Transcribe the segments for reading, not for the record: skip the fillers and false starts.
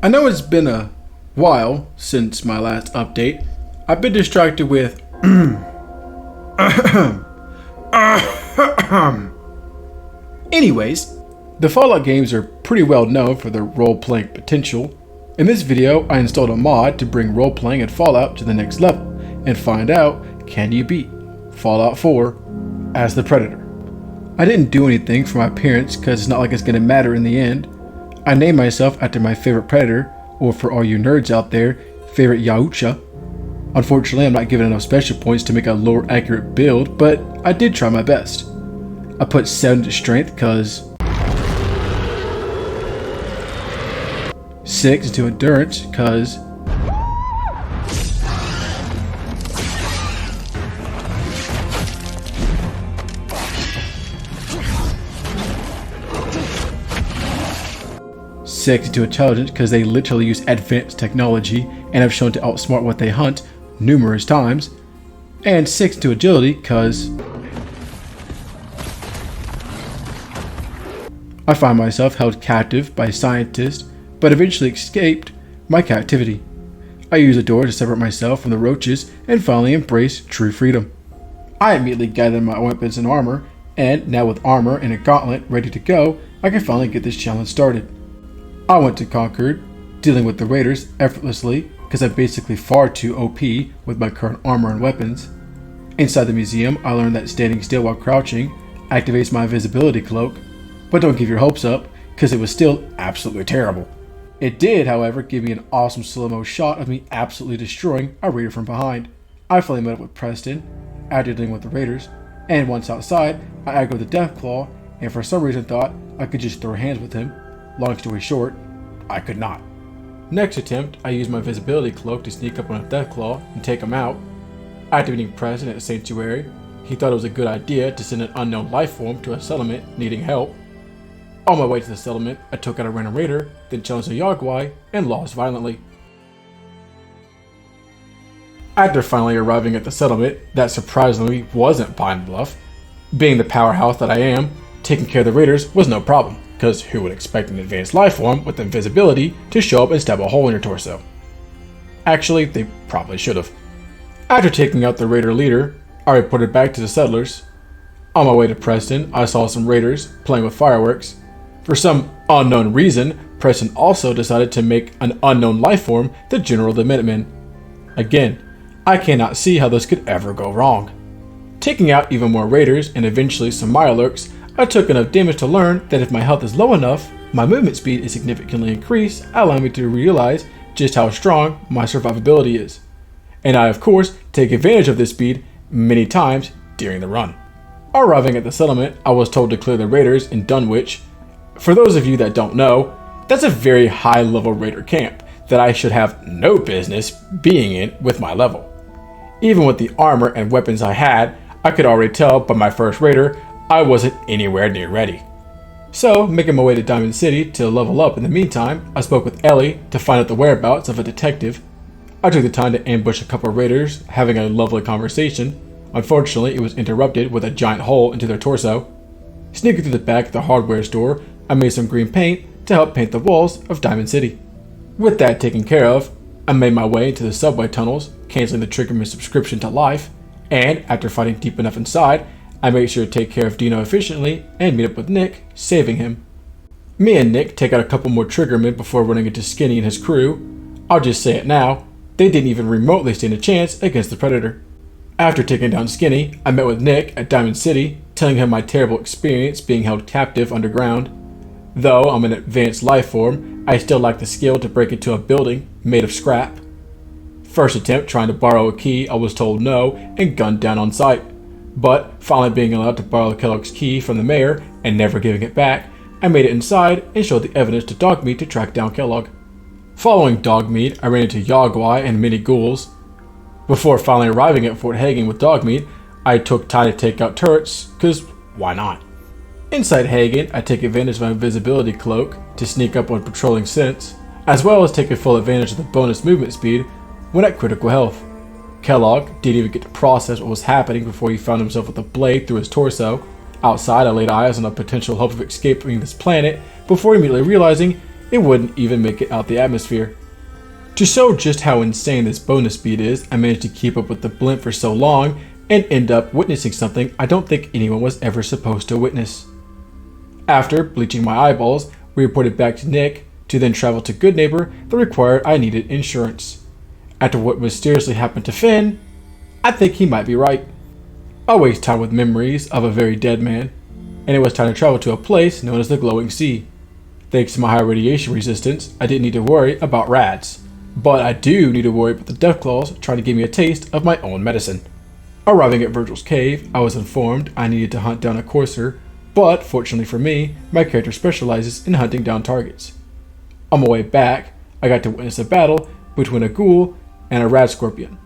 I know it's been a while since my last update. I've been distracted with Anyways, the Fallout games are pretty well known for their role-playing potential. In this video, I installed a mod to bring role-playing in Fallout to the next level and find out, can you beat Fallout 4 as the Predator? I didn't do anything for my appearance because it's not like it's going to matter in the end. I named myself after my favorite Predator, or for all you nerds out there, favorite Yautja. Unfortunately, I'm not given enough special points to make a lore accurate build, but I did try my best. I put 7 to strength because 6 to endurance because 6 to intelligence because they literally use advanced technology and have shown to outsmart what they hunt numerous times, and 6 to agility because I find myself held captive by scientists, but eventually escaped my captivity. I use a door to separate myself from the roaches and finally embrace true freedom. I immediately gathered my weapons and armor, and now with armor and a gauntlet ready to go, I can finally get this challenge started. I went to Concord, dealing with the raiders effortlessly because I'm basically far too OP with my current armor and weapons. Inside the museum, I learned that standing still while crouching activates my invisibility cloak, but don't give your hopes up because it was still absolutely terrible. It did, however, give me an awesome slow-mo shot of me absolutely destroying a raider from behind. I finally met up with Preston after dealing with the raiders, and once outside, I aggroed the Deathclaw and for some reason thought I could just throw hands with him. Long story short, I could not. Next attempt, I used my visibility cloak to sneak up on a Deathclaw and take him out. After meeting Preston at a sanctuary, he thought it was a good idea to send an unknown life form to a settlement needing help. On my way to the settlement, I took out a random raider, then challenged a Yogwai and lost violently. After finally arriving at the settlement, that surprisingly wasn't Pine Bluff. Being the powerhouse that I am, taking care of the raiders was no problem, because who would expect an advanced life form with invisibility to show up and stab a hole in your torso? Actually, they probably should have. After taking out the raider leader, I reported back to the settlers. On my way to Preston, I saw some raiders playing with fireworks. For some unknown reason, Preston also decided to make an unknown life form the General of the Minutemen. Again, I cannot see how this could ever go wrong. Taking out even more raiders and eventually some Mirelurks, I took enough damage to learn that if my health is low enough, my movement speed is significantly increased, allowing me to realize just how strong my survivability is. And I of course take advantage of this speed many times during the run. Arriving at the settlement, I was told to clear the raiders in Dunwich. For those of you that don't know, that's a very high level raider camp that I should have no business being in with my level. Even with the armor and weapons I had, I could already tell by my first raider I wasn't anywhere near ready. So, making my way to Diamond City to level up in the meantime, I spoke with Ellie to find out the whereabouts of a detective. I took the time to ambush a couple of raiders, having a lovely conversation. Unfortunately, it was interrupted with a giant hole into their torso. Sneaking through the back of the hardware store, I made some green paint to help paint the walls of Diamond City. With that taken care of, I made my way into the subway tunnels, canceling the Triggerman subscription to life, and after fighting deep enough inside, I made sure to take care of Dino efficiently and meet up with Nick, saving him. Me and Nick take out a couple more Triggermen before running into Skinny and his crew. I'll just say it now, they didn't even remotely stand a chance against the Predator. After taking down Skinny, I met with Nick at Diamond City, telling him my terrible experience being held captive underground. Though I'm an advanced life form, I still lack the skill to break into a building made of scrap. First attempt trying to borrow a key, I was told no and gunned down on sight. But finally being allowed to borrow Kellogg's key from the mayor and never giving it back, I made it inside and showed the evidence to Dogmeat to track down Kellogg. Following Dogmeat, I ran into Yogwai and many ghouls. Before finally arriving at Fort Hagen with Dogmeat, I took time to take out turrets, cause why not? Inside Hagen, I take advantage of my invisibility cloak to sneak up on patrolling scents, as well as taking full advantage of the bonus movement speed when at critical health. Kellogg didn't even get to process what was happening before he found himself with a blade through his torso. Outside, I laid eyes on a potential hope of escaping this planet before immediately realizing it wouldn't even make it out the atmosphere. To show just how insane this bonus speed is, I managed to keep up with the blimp for so long and end up witnessing something I don't think anyone was ever supposed to witness. After bleaching my eyeballs, we reported back to Nick to then travel to Good Neighbor that required I needed insurance. After what mysteriously happened to Finn, I think he might be right. I waste time with memories of a very dead man, and it was time to travel to a place known as the Glowing Sea. Thanks to my high radiation resistance, I didn't need to worry about rats, but I do need to worry about the Deathclaws trying to give me a taste of my own medicine. Arriving at Virgil's cave, I was informed I needed to hunt down a courser, but fortunately for me, my character specializes in hunting down targets. On my way back, I got to witness a battle between a ghoul and a rad scorpion.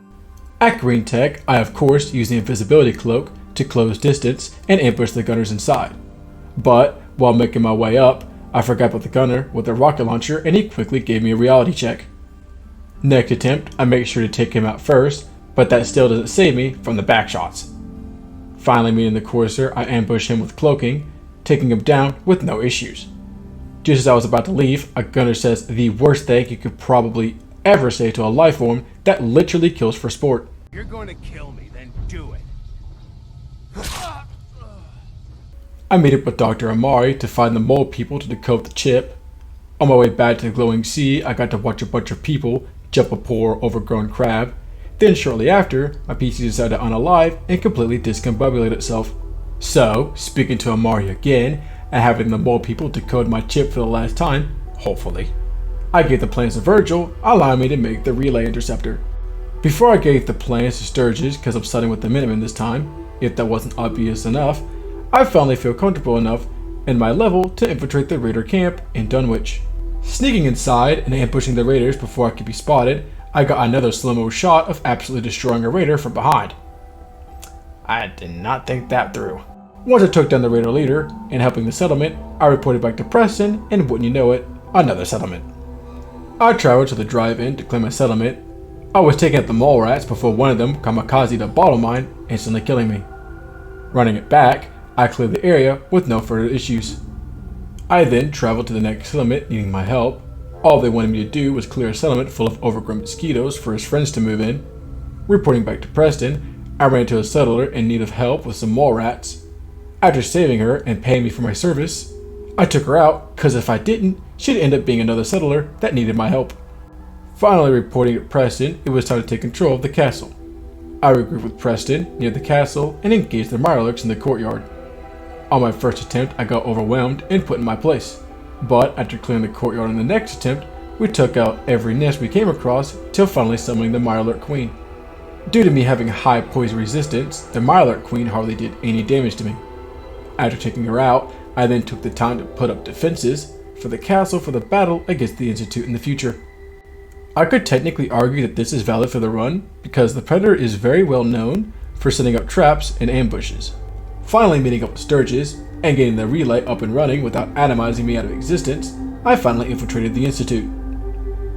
At Green Tech, I of course used the invisibility cloak to close distance and ambush the gunners inside. But while making my way up, I forgot about the gunner with the rocket launcher and he quickly gave me a reality check. Next attempt, I make sure to take him out first, but that still doesn't save me from the back shots. Finally meeting the courser, I ambush him with cloaking, taking him down with no issues. Just as I was about to leave, a gunner says the worst thing you could probably ever say to a life form that literally kills for sport. You're going to kill me, then do it. I meet up with Dr. Amari to find the mole people to decode the chip. On my way back to the Glowing Sea, I got to watch a bunch of people jump a poor overgrown crab. Then shortly after, my PC decided to unalive and completely discombobulate itself. So, speaking to Amari again, and having the mole people decode my chip for the last time, hopefully, I gave the plans to Virgil, allowing me to make the relay interceptor. Before I gave the plans to Sturgis, because I'm starting with the Minutemen this time, if that wasn't obvious enough, I finally feel comfortable enough in my level to infiltrate the raider camp in Dunwich. Sneaking inside and ambushing the raiders before I could be spotted, I got another slow-mo shot of absolutely destroying a raider from behind. I did not think that through. Once I took down the raider leader and helping the settlement, I reported back to Preston, and wouldn't you know it, another settlement. I traveled to the drive-in to claim my settlement. I was taking out the mole rats before one of them kamikazed a bottle mine, instantly killing me. Running it back, I cleared the area with no further issues. I then traveled to the next settlement needing my help. All they wanted me to do was clear a settlement full of overgrown mosquitoes for his friends to move in. Reporting back to Preston, I ran into a settler in need of help with some mole rats. After saving her and paying me for my service, I took her out because if I didn't, she'd end up being another settler that needed my help. Finally reporting to Preston, it was time to take control of the castle. I regrouped with Preston near the castle and engaged the Mirelurks in the courtyard. On my first attempt, I got overwhelmed and put in my place. But after clearing the courtyard on the next attempt, we took out every nest we came across till finally summoning the Mirelurk Queen. Due to me having high poison resistance, the Mirelurk Queen hardly did any damage to me. After taking her out, I then took the time to put up defenses for the castle for the battle against the Institute in the future. I could technically argue that this is valid for the run because the Predator is very well known for setting up traps and ambushes. Finally meeting up with Sturgis and getting the relay up and running without atomizing me out of existence, I finally infiltrated the Institute.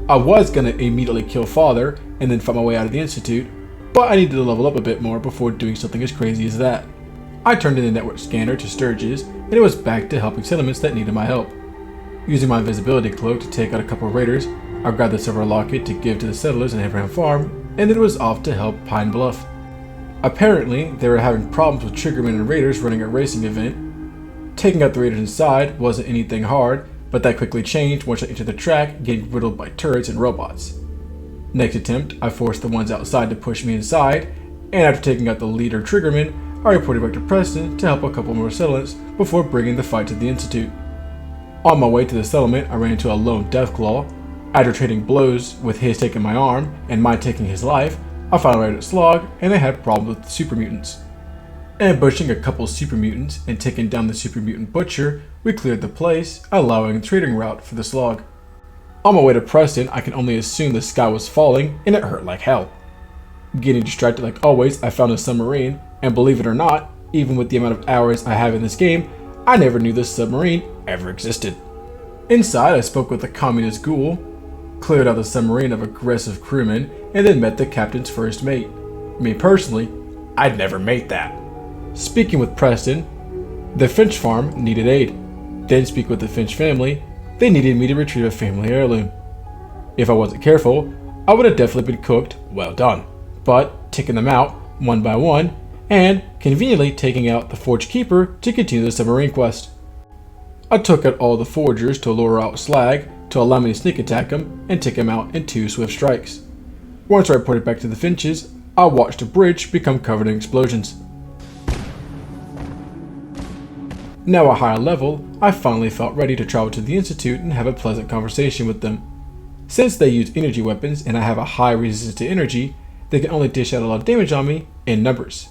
I was going to immediately kill Father and then fight my way out of the Institute, but I needed to level up a bit more before doing something as crazy as that. I turned in the network scanner to Sturgis and it was back to helping settlements that needed my help. Using my invisibility cloak to take out a couple of raiders, I grabbed the silver locket to give to the settlers in Abraham Farm, and then it was off to help Pine Bluff. Apparently, they were having problems with Triggermen and raiders running a racing event. Taking out the raiders inside wasn't anything hard, but that quickly changed once I entered the track, getting riddled by turrets and robots. Next attempt, I forced the ones outside to push me inside, and after taking out the leader Triggerman, I reported back to Preston to help a couple more settlements before bringing the fight to the Institute. On my way to the settlement, I ran into a lone Deathclaw. After trading blows with his taking my arm and mine taking his life, I finally ran at Slog and they had problems with the super mutants. Ambushing a couple super mutants and taking down the super mutant butcher, we cleared the place, allowing a trading route for the Slog. On my way to Preston, I can only assume the sky was falling and it hurt like hell. Getting distracted like always, I found a submarine, and believe it or not, even with the amount of hours I have in this game, I never knew this submarine ever existed. Inside, I spoke with the communist ghoul, cleared out the submarine of aggressive crewmen, and then met the captain's first mate. Me personally, I'd never mate that. Speaking with Preston, the Finch farm needed aid. Then speak with the Finch family, they needed me to retrieve a family heirloom. If I wasn't careful, I would have definitely been cooked well done, but taking them out one by one and conveniently taking out the Forge Keeper to continue the submarine quest. I took out all the forgers to lure out Slag to allow me to sneak attack him and take him out in 2 swift strikes. Once I reported back to the Finches, I watched the bridge become covered in explosions. Now at higher level, I finally felt ready to travel to the Institute and have a pleasant conversation with them. Since they use energy weapons and I have a high resistance to energy, they can only dish out a lot of damage on me in numbers.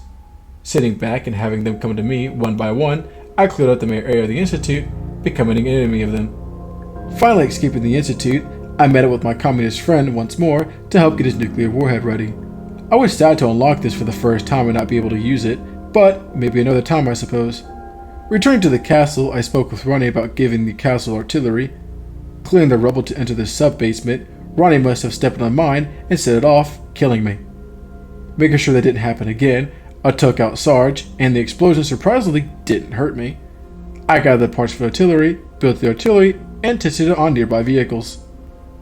Sitting back and having them come to me one by one, I cleared out the main area of the Institute, becoming an enemy of them. Finally escaping the Institute, I met up with my communist friend once more to help get his nuclear warhead ready. I was sad to unlock this for the first time and not be able to use it, but maybe another time I suppose. Returning to the castle, I spoke with Ronnie about giving the castle artillery. Clearing the rubble to enter the sub-basement, Ronnie must have stepped on a mine and set it off, killing me. Making sure that didn't happen again, I took out Sarge, and the explosion surprisingly didn't hurt me. I gathered the parts for artillery, built the artillery, and tested it on nearby vehicles.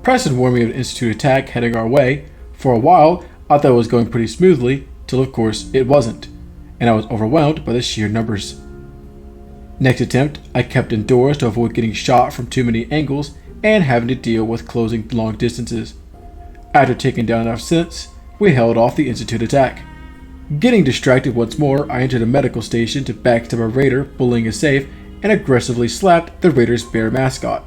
Preston warned me of an Institute attack heading our way. For a while, I thought it was going pretty smoothly, till of course it wasn't, and I was overwhelmed by the sheer numbers. Next attempt, I kept indoors to avoid getting shot from too many angles and having to deal with closing long distances. After taking down enough synths, we held off the Institute attack. Getting distracted once more, I entered a medical station to backstab a raider bullying a safe and aggressively slapped the raider's bear mascot.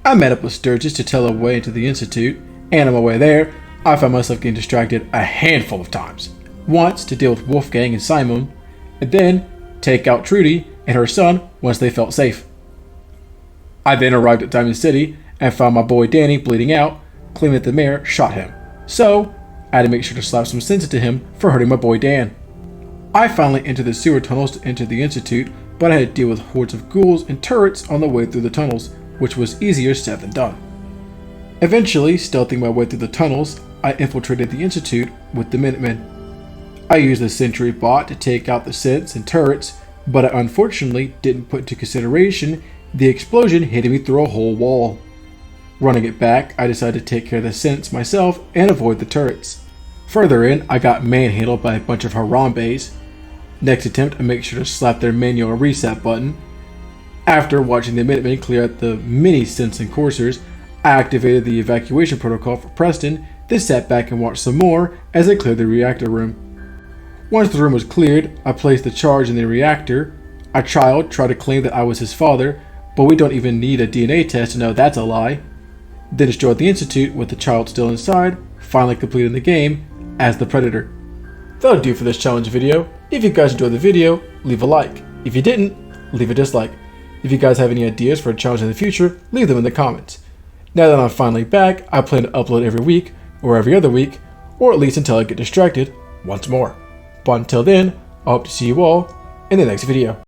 I met up with Sturgis to tell a way into the Institute, and on my way there, I found myself getting distracted a handful of times. Once to deal with Wolfgang and Simon, and then take out Trudy and her son once they felt safe. I then arrived at Diamond City and found my boy Danny bleeding out, claiming that the mayor shot him. So, I had to make sure to slap some sense into him for hurting my boy Dan. I finally entered the sewer tunnels to enter the Institute, but I had to deal with hordes of ghouls and turrets on the way through the tunnels, which was easier said than done. Eventually, stealthing my way through the tunnels, I infiltrated the Institute with the Minutemen. I used the Sentry bot to take out the synths and turrets, but I unfortunately didn't put into consideration the explosion hitting me through a whole wall. Running it back, I decided to take care of the synths myself and avoid the turrets. Further in, I got manhandled by a bunch of Harambe's. Next attempt, I make sure to slap their manual reset button. After watching the Minutemen clear out the mini synths and coursers, I activated the evacuation protocol for Preston, then sat back and watched some more as I cleared the reactor room. Once the room was cleared, I placed the charge in the reactor. A child tried to claim that I was his father, but we don't even need a DNA test to know that's a lie. Then destroyed the Institute with the child still inside, finally completing the game as the Predator. That'll do for this challenge video. If you guys enjoyed the video, leave a like. If you didn't, leave a dislike. If you guys have any ideas for a challenge in the future, leave them in the comments. Now that I'm finally back, I plan to upload every week, or every other week, or at least until I get distracted once more. But until then, I hope to see you all in the next video.